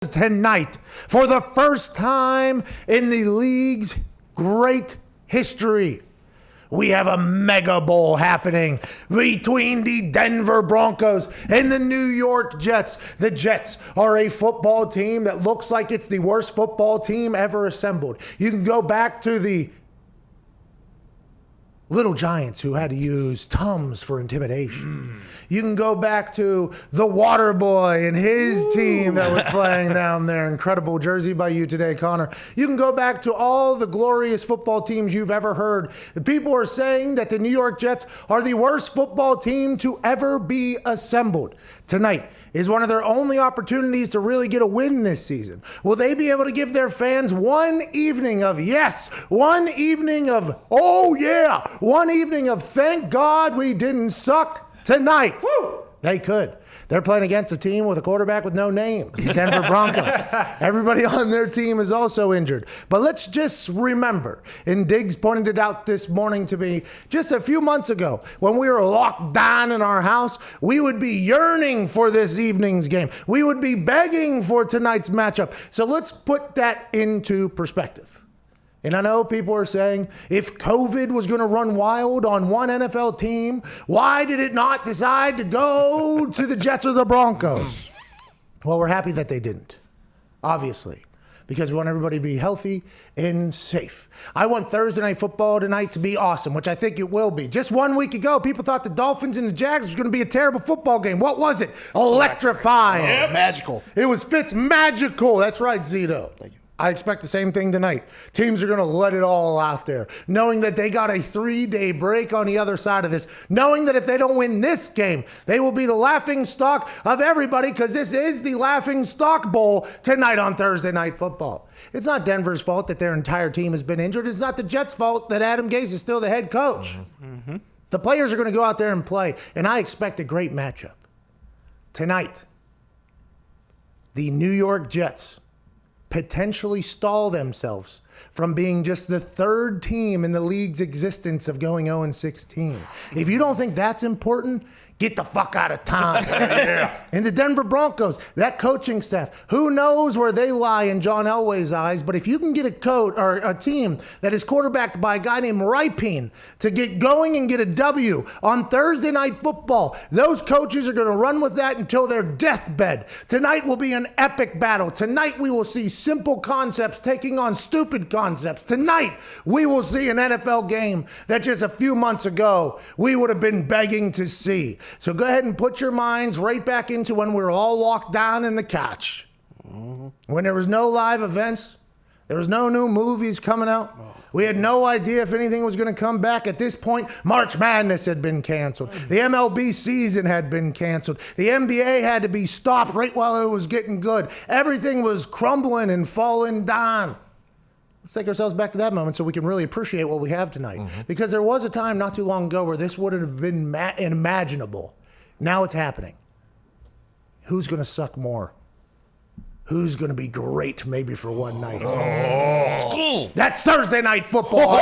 Tonight, for the first time in the league's great history, we have a mega bowl happening between the Denver Broncos and the New York Jets. The Jets are a football team that looks like it's the worst football team ever assembled. You can go back to the Little Giants who had to use Tums for intimidation. You can go back to the Water Boy and his team that was playing down there. Incredible jersey by you today, Connor. You can go back to all the glorious football teams you've ever heard. The people are saying that the New York Jets are the worst football team to ever be assembled. Tonight is one of their only opportunities to really get a win this season. Will they be able to give their fans one evening of yes, one evening of oh yeah, one evening of thank God we didn't suck tonight? Woo! They could. They're playing against a team with a quarterback with no name, the Denver Broncos. Everybody on their team is also injured. But let's just remember, and Diggs pointed it out this morning to me, just a few months ago, when we were locked down in our house, we would be yearning for this evening's game. We would be begging for tonight's matchup. So let's put that into perspective. And I know people are saying, if COVID was going to run wild on one NFL team, why did it not decide to go to the Jets or the Broncos? Well, we're happy that they didn't, obviously, because we want everybody to be healthy and safe. I want Thursday Night Football tonight to be awesome, which I think it will be. Just 1 week ago, people thought the Dolphins and the Jags was going to be a terrible football game. What was it? Electrifying. Yep. Magical. It was Fitz-magical. That's right, Zito. Thank you. I expect the same thing tonight. Teams are going to let it all out there, knowing that they got a 3-day break on the other side of this, knowing that if they don't win this game, they will be the laughing stock of everybody because this is the laughing stock bowl tonight on Thursday Night Football. It's not Denver's fault that their entire team has been injured. It's not the Jets' fault that Adam Gase is still the head coach. Mm-hmm. The players are going to go out there and play, and I expect a great matchup. Tonight, the New York Jets potentially stall themselves from being just the third team in the league's existence of going 0-16. If you don't think that's important, get the fuck out of town. Yeah. And the Denver Broncos, that coaching staff, who knows where they lie in John Elway's eyes, but if you can get a coach or a team that is quarterbacked by a guy named Ripien to get going and get a W on Thursday Night Football, those coaches are going to run with that until their deathbed. Tonight will be an epic battle. Tonight we will see simple concepts taking on stupid concepts. Tonight we will see an NFL game that just a few months ago we would have been begging to see. So go ahead and put your minds right back into when we were all locked down in the couch. Mm-hmm. When there was no live events, there was no new movies coming out. We had no idea if anything was going to come back. At this point, March Madness had been canceled. The MLB season had been canceled. The NBA had to be stopped right while it was getting good. Everything was crumbling and falling down. Let's take ourselves back to that moment so we can really appreciate what we have tonight. Mm-hmm. Because there was a time not too long ago where this would have been unimaginable. Now it's happening. Who's going to suck more? Who's going to be great maybe for one night? Oh. That's Thursday Night Football.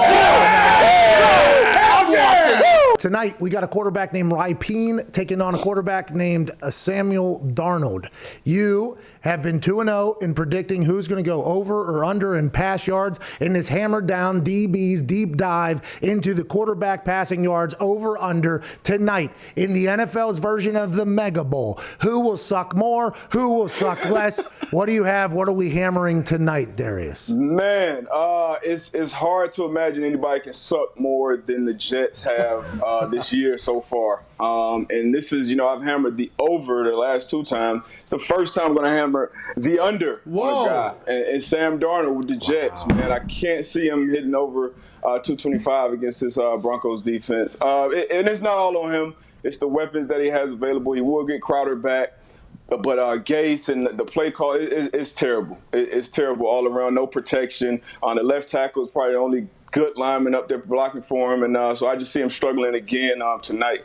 Tonight, we got a quarterback named Ripien taking on a quarterback named Samuel Darnold. You have been 2-0 in predicting who's going to go over or under in pass yards in this hammered down DB's deep dive into the quarterback passing yards over under tonight in the NFL's version of the Mega Bowl. Who will suck more? Who will suck less? What do you have? What are we hammering tonight, Darius? Man, it's hard to imagine anybody can suck more than the Jets have this year so far. And this is, I've hammered the over the last 2 times. It's the first time I'm going to hammer the under on a guy. And Sam Darnold with the Jets, man, I can't see him hitting over 225 against this Broncos defense. And it's not all on him. It's the weapons that he has available. He will get Crowder back. But Gase and the play call, it's terrible. It's terrible all around. No protection. On the left tackle is probably the only good lineman up there blocking for him. And so I just see him struggling again tonight.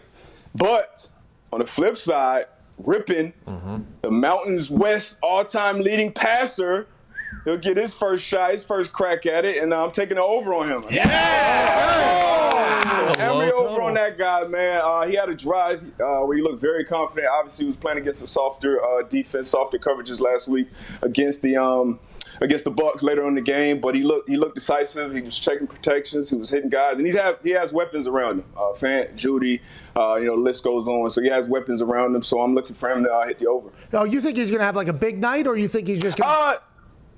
But on the flip side, Ripien, the Mountains West all-time leading passer, he'll get his first shot, his first crack at it, and I'm taking it over on him. Yeah! Emory over on that guy, man. He had a drive where he looked very confident. Obviously, he was playing against a softer defense, softer coverages last week against the Bucks later in the game. But he looked decisive. He was checking protections. He was hitting guys, and he has weapons around him. Fant, Judy, the list goes on. So he has weapons around him. So I'm looking for him to hit the over. Oh, you think he's going to have like a big night, or you think he's just going to?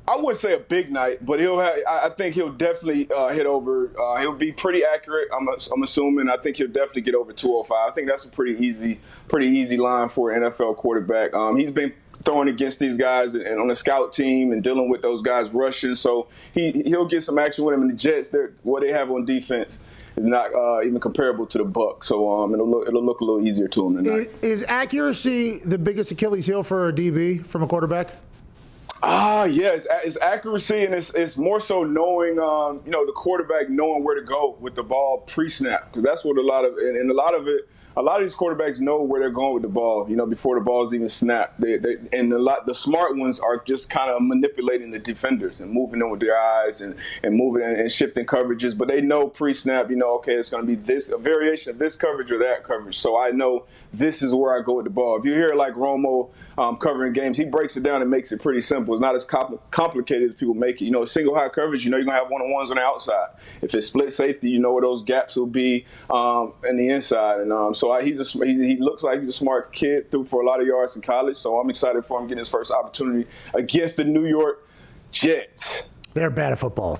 I wouldn't say a big night, but I think he'll definitely hit over. He'll be pretty accurate. I'm assuming. I think he'll definitely get over 205. I think that's a pretty easy line for an NFL quarterback. He's been throwing against these guys and on the scout team and dealing with those guys rushing, so he'll get some action with him. And the Jets, what they have on defense is not even comparable to the Bucs. So it'll look a little easier to him tonight. Is accuracy the biggest Achilles heel for a DB from a quarterback? Yes, it's accuracy, and it's more so knowing, the quarterback knowing where to go with the ball pre-snap, because that's what a lot of these quarterbacks know where they're going with the ball, before the ball's even snapped. The smart ones are just kind of manipulating the defenders and moving them with their eyes and moving and shifting coverages. But they know pre-snap, okay, it's going to be a variation of this coverage or that coverage. So I know this is where I go with the ball. If you hear like Romo covering games, he breaks it down and makes it pretty simple. It's not as complicated as people make it. Single high coverage, you're going to have one-on-ones on the outside. If it's split safety, you know where those gaps will be in the inside. And so he looks like he's a smart kid, threw for a lot of yards in college. So I'm excited for him getting his first opportunity against the New York Jets. They're bad at football.